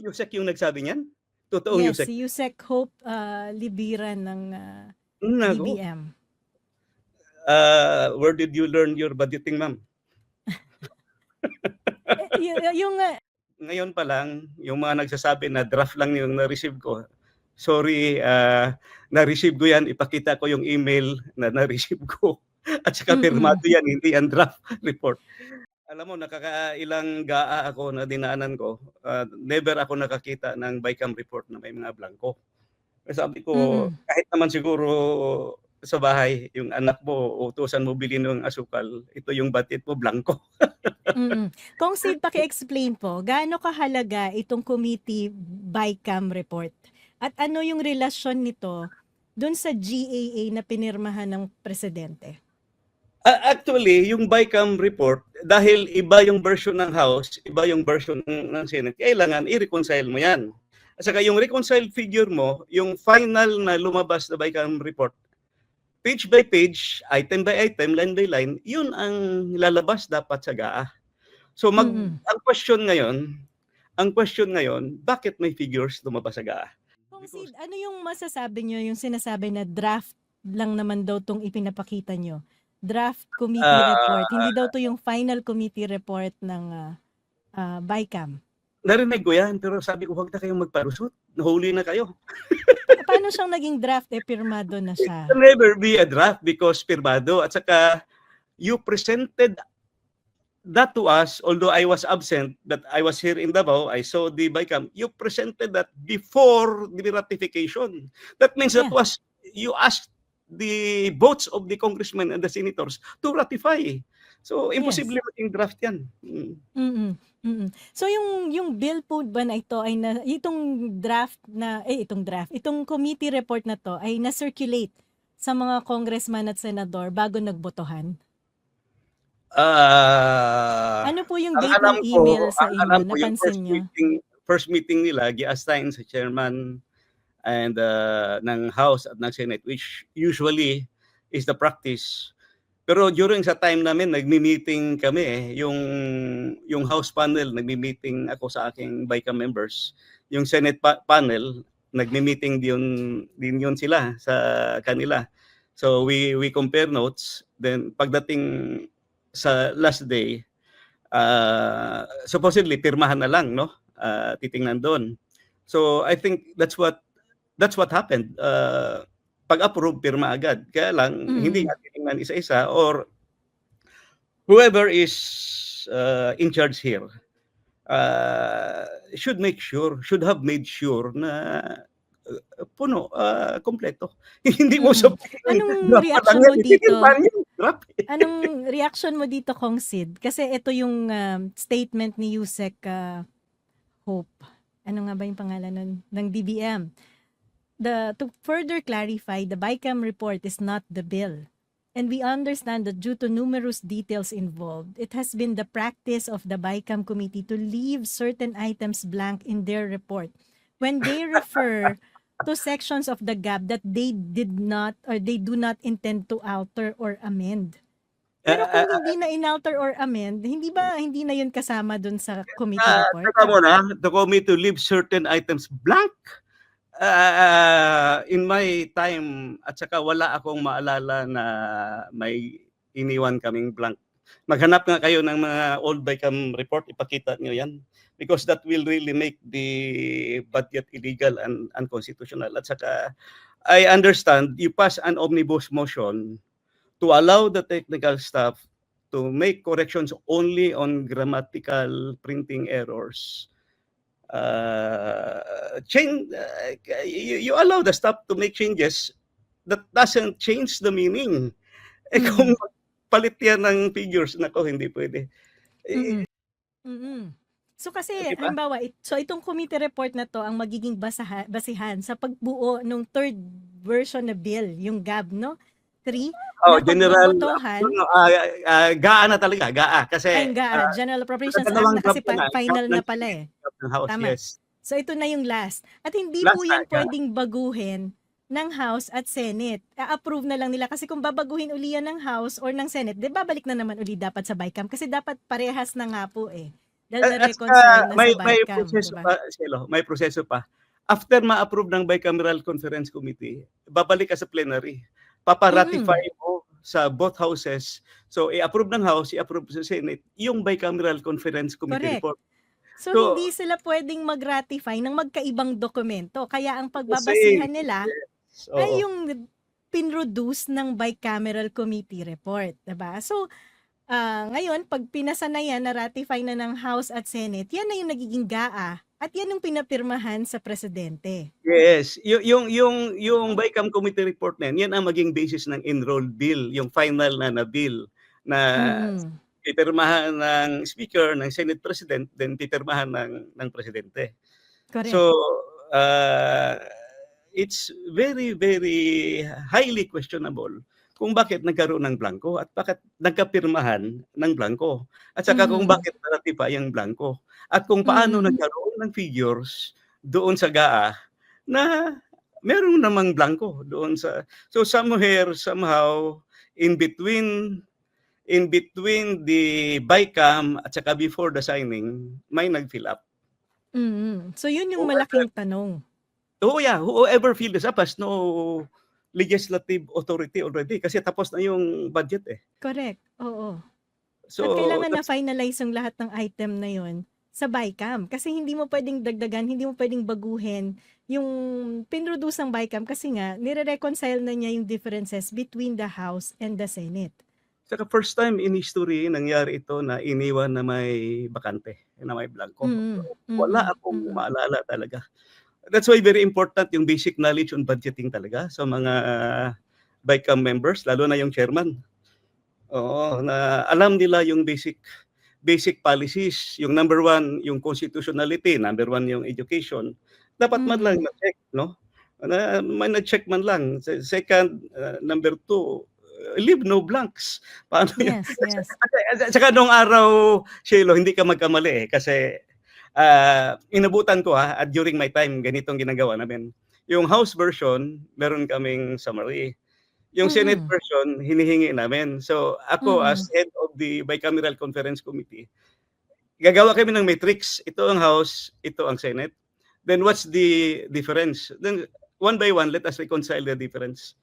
Yusek yung nagsabi niyan? Totoong Yes, Yusek? si Yusek Hope Libiran ng Naku, DBM. where did you learn your budgeting, ma'am? Yung Ngayon pa lang, yung mga nagsasabi na draft lang yung na-receive ko, sorry, na-receive ko yan, ipakita ko yung email na na-receive ko. At saka pirmado yan, hindi yan draft report. Alam mo, nakakailang GAA ako na dinaanan ko, never ako nakakita ng BICAM report na may mga blanco. Sabi ko, kahit naman siguro sa bahay, yung anak mo, utusan mo bilhin ng asukal, ito yung batit mo, blanco. Kung Sid, paki-explain po, gaano kahalaga itong committee BICAM report? At ano yung relasyon nito dun sa GAA na pinirmahan ng presidente? Actually, yung BICAM report, dahil iba yung version ng House, iba yung version ng Senate, kailangan i-reconcile mo yan. At saka yung reconciled figure mo, yung final na lumabas na BICAM report, page by page, item by item, line by line, yun ang lalabas dapat sa GAA. So ang question ngayon, bakit may figures lumabas sa GAA? Kung Sid, ano yung masasabi nyo, yung sinasabi na draft lang naman daw tong ipinapakita nyo? Draft committee report. Hindi daw to yung final committee report ng BICAM. Narinig ko yan, pero sabi ko, huwag na kayong magparusot. Nahuli na kayo. Paano siyang naging draft? Pirmado na siya. It can never be a draft because pirmado. At saka, you presented that to us, although I was absent, that I was here in Davao, I saw the BICAM, you presented that before the ratification. That means that was, you asked the votes of the congressmen and the senators to ratify. So, imposible maging draft yan. So, yung bill po ba na ito ay itong committee report na to ay na-circulate sa mga congressman at senador bago nagbotohan? Ano po yung date ng email sa inyo? Napansin nyo? First meeting nila, gi-assign sa chairman and ng House at ng Senate, which usually is the practice. Pero during sa time namin, nagmi-meeting kami yung House panel, nagmi-meeting ako sa aking BICAM members. Yung Senate panel, nagmi-meeting din yun sila sa kanila. So we compare notes. Then pagdating sa last day, supposedly pirmahan na lang, no? Titingnan doon. So I think that's what happened. Pag-approve, pirma agad. Kaya lang, hindi nga titingnan isa-isa or whoever is in charge here should have made sure na puno, kompleto. Hindi mo sabihin. Anong reaction mo dito? Anong reaction mo dito, Kong Sid? Kasi ito yung statement ni Yusek Hope. Ano nga ba yung pangalan ng DBM? To further clarify, the BICAM report is not the bill. And we understand that due to numerous details involved, it has been the practice of the BICAM committee to leave certain items blank in their report when they refer to sections of the GAB that they did not or they do not intend to alter or amend. Pero kung hindi na inalter or amend, hindi na yun kasama dun sa committee report? The committee to leave certain items blank. In my time, at saka wala akong maalala na may iniwan kaming blank. Maghanap nga kayo ng mga old BICAM report, ipakita nyo yan. Because that will really make the budget illegal and unconstitutional. At saka, I understand, you pass an omnibus motion to allow the technical staff to make corrections only on grammatical printing errors. You allow the staff to make changes that doesn't change the meaning. Kung palit yan ng figures, nako, hindi pwede. So kasi, halimbawa, itong committee report na to ang magiging basihan sa pagbuo ng third version na bill, yung GAB, no? 3. General, GAA na talaga, GAA. Kasi, GAA, General Appropriations Act na kasi final na pala eh. House, tama. Yes. So ito na yung last. At hindi po yung pwedeng baguhin ng House at Senate. A-approve na lang nila kasi kung babaguhin uli yan ng House or ng Senate, babalik na naman uli dapat sa BICAM kasi dapat parehas na nga po eh. Dahil At na-reconcile saka na sa may BICAM, 'di proseso ba? pa, Cielo, may proseso pa. After ma-approve ng Bicameral Conference Committee, babalik ka sa plenary. Papa-ratify Mm. mo sa both houses. So, i-approve ng House, i-approve sa Senate, yung Bicameral Conference Committee Correct. report. So, So, hindi sila puwedeng mag-ratify ng magkaibang dokumento. Kaya ang the same. pagbabasihan nila Yes, ay oo. yung pinroduce ng bicameral committee report, 'di ba? So, ngayon 'pag pinasa na 'yan, na-ratify na ng House at Senate, 'yan na yung nagiging GAA at 'yan yung pinapirmahan sa presidente. Yes, yung Bicam Committee report na yan ang maging basis ng enrolled bill, yung final na bill na Mm, pipirmahan ng Speaker, ng Senate President, then pipirmahan ng Presidente. correct. So, uh, it's very, very highly questionable kung bakit nagkaroon ng blanco at bakit nagkapirmahan ng blanco. At saka kung Mm, bakit na-ratify ang blanco. At kung paano mm, nagkaroon ng figures doon sa GAA na meron namang blanco doon sa, so somewhere, somehow, in between the BICAM at saka before the signing, may nag-fill up. So, yun yung malaking tanong. Oh, yeah, whoever filled this up has no legislative authority already kasi tapos na yung budget, eh. Correct, oo. At So, kailangan that's na-finalize yung lahat ng item na yun sa BICAM. Kasi hindi mo puwedeng dagdagan, hindi mo puwedeng baguhin yung pinroduce ng BICAM kasi nga nire-reconcile na niya yung differences between the House and the Senate. saka first time in history nangyari ito na iniwan na may bakante, na may blanco. Mm, Wala mm, akong mm. maalala talaga. That's why very important yung basic knowledge on budgeting talaga sa mga BICAM members, lalo na yung chairman. Oo, na alam nila yung basic policies. Yung number one, yung constitutionality. Number one, yung education. Dapat man lang Mm. na-check, no? Na may na-check man lang. Second, number two, leave no blanks. Paano yun? Yes, yes. At saka nung araw, Shelo, hindi ka magkamali eh. Kasi inabutan ko at during my time, ganitong ginagawa namin. Yung House version, meron kaming summary. Yung Senate Mm, version, hinihingi namin. So, ako as mm, head of the Bicameral Conference Committee, gagawa kami ng matrix. Ito ang House, ito ang Senate. Then what's the difference? Then one by one, let us reconcile the difference.